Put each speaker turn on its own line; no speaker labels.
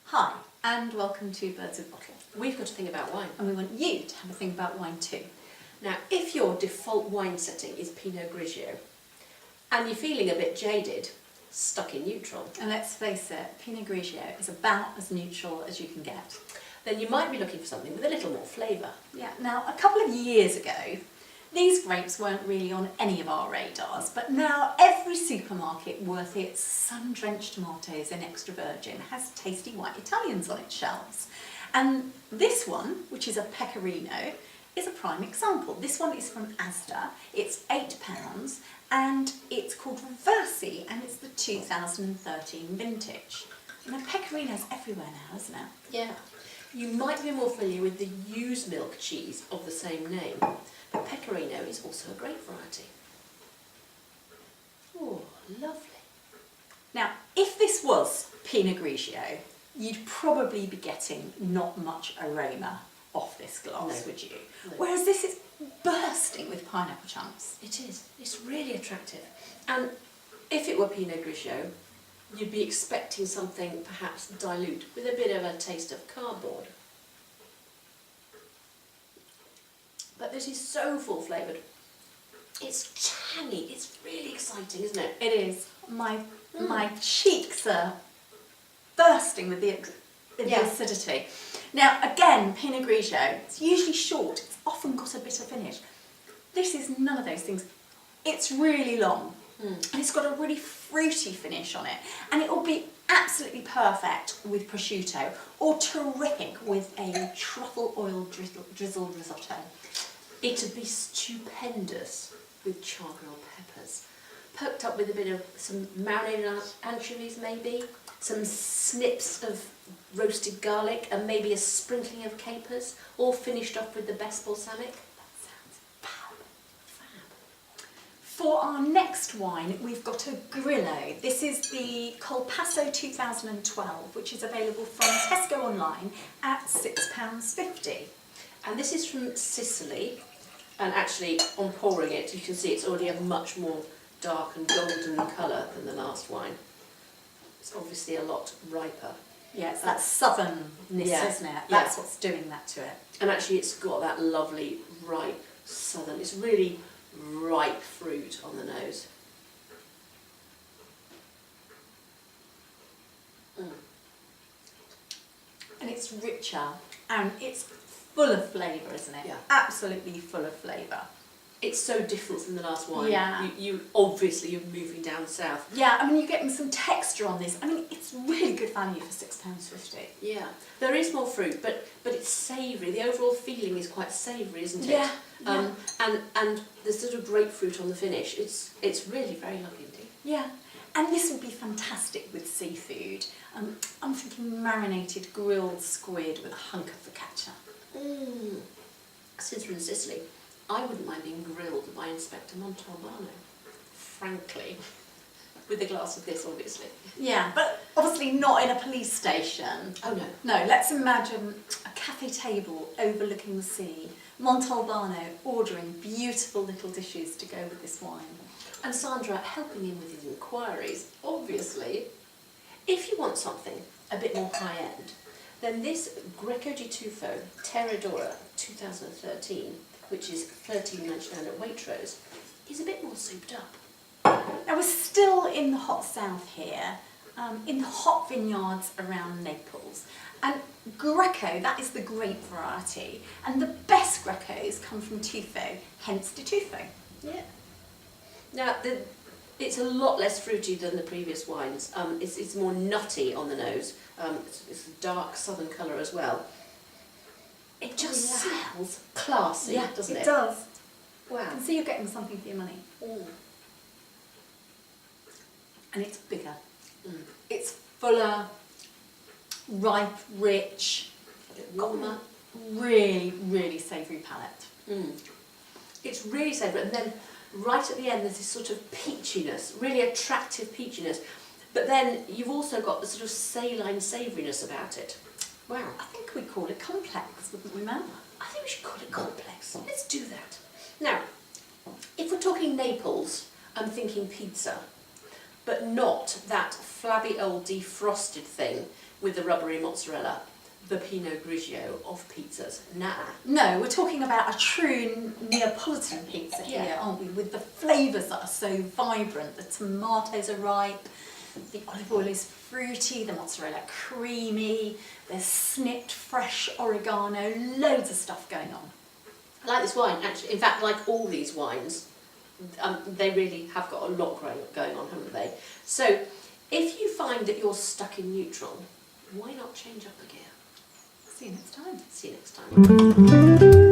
Hi, and welcome to Birds of Bottle.
We've got to think about wine.
And we want you to have a think about wine too.
Now, if your default wine setting is Pinot Grigio, and you're feeling a bit jaded, stuck in neutral,
And let's face it, Pinot Grigio is about as neutral as you can get.
then you might be looking for something with a little more flavour.
Yeah, now a couple of years ago, these grapes weren't really on any of our radars, but now every supermarket worth its sun-drenched tomatoes in extra virgin has tasty white Italians on its shelves. And this one, which is a Pecorino, is a prime example. This one is from Asda, it's £8 and it's called Reversi and it's the 2013 vintage. Now Pecorino's everywhere now, isn't it?
Yeah. You might be more familiar with the ewe's milk cheese of the same name, but Pecorino is also a great variety. Oh, lovely.
Now, if this was Pinot Grigio, you'd probably be getting not much aroma off this glass,
No.
would you?
No.
Whereas this is bursting with pineapple chunks.
It is. It's really attractive. And if it were Pinot Grigio, you'd be expecting something perhaps dilute with a bit of a taste of cardboard. But this is so full-flavoured. It's tangy. It's really exciting, isn't it?
It is. My cheeks are bursting with the
Yeah.
acidity. Now, again, Pinot Grigio, it's usually short. It's often got a bit of finish. This is none of those things. It's really long. And it's got a really fruity finish on it. And it will be absolutely perfect with prosciutto or terrific with a truffle oil drizzled risotto.
It'd be stupendous with charcoal peppers, poked up with a bit of some marinated anchovies maybe, some snips of roasted garlic and maybe a sprinkling of capers, all finished off with the best balsamic.
That sounds fab. For our next wine, we've got a Grillo. This is the Colpasso 2012, which is available from Tesco online at £6.50.
And this is from Sicily, and actually on pouring it you can see it's already a much more dark and golden colour than the last wine. It's obviously a lot riper.
Yeah, it's that southernness,
Yeah.
isn't it?
Yeah.
That's what's doing that to it.
And actually it's got that lovely ripe southern, it's really ripe fruit on the nose.
And it's richer and it's full of flavour, isn't it?
Yeah.
Absolutely full of flavour.
It's so different from the last wine.
Yeah.
You obviously you're moving down south.
Yeah, I mean you're getting some texture on this. I mean it's really good value for £6.50.
Yeah, there is more fruit, but it's savoury. The overall feeling is quite savoury, isn't it?
Yeah,
And there's sort of grapefruit on the finish. It's really very lovely indeed.
Yeah, and this would be fantastic with seafood. I'm thinking marinated grilled squid with a hunk of focaccia.
Since we're in Sicily, I wouldn't mind being grilled by Inspector Montalbano, frankly, with a glass of this, obviously.
Yeah, but obviously not in a police station.
Oh no.
No, let's imagine a cafe table overlooking the sea, Montalbano ordering beautiful little dishes to go with this wine.
And Sandra helping him with his inquiries, obviously. If you want something a bit more high-end, then this Greco di Tufo Terradora 2013, which is £13.99 at Waitrose, is a bit more souped up.
Now we're still in the hot south here, in the hot vineyards around Naples. And Greco, that is the grape variety, and the best Grecos come from Tufo, hence di Tufo.
Yeah. Now, it's a lot less fruity than the previous wines. It's more nutty on the nose. It's a dark southern colour as well. It just smells classy, doesn't it?
It does.
Wow.
You can see you're getting something for your money. And it's bigger. It's fuller, ripe, rich,
A bit warmer.
really, really savoury palate.
It's really savoury, and then right at the end there's this sort of peachiness, really attractive peachiness, But then you've also got the sort of saline savouriness about it. Wow.
I think we'd call it complex, wouldn't we, Mel?
I think we should call it complex. Let's do that. Now, if we're talking Naples, I'm thinking pizza, but not that flabby old defrosted thing with the rubbery mozzarella, the pinot grigio of pizzas. Nah.
No, we're talking about a true Neapolitan pizza here, aren't we? With the flavours that are so vibrant. The tomatoes are ripe, the olive oil is fruity, the mozzarella creamy, there's snipped fresh oregano, loads of stuff going on.
I like this wine, actually. In fact, like all these wines, they really have got a lot going on, haven't they? So, if you find that you're stuck in neutral, why not change up a gear?
See you next time.
See you next time.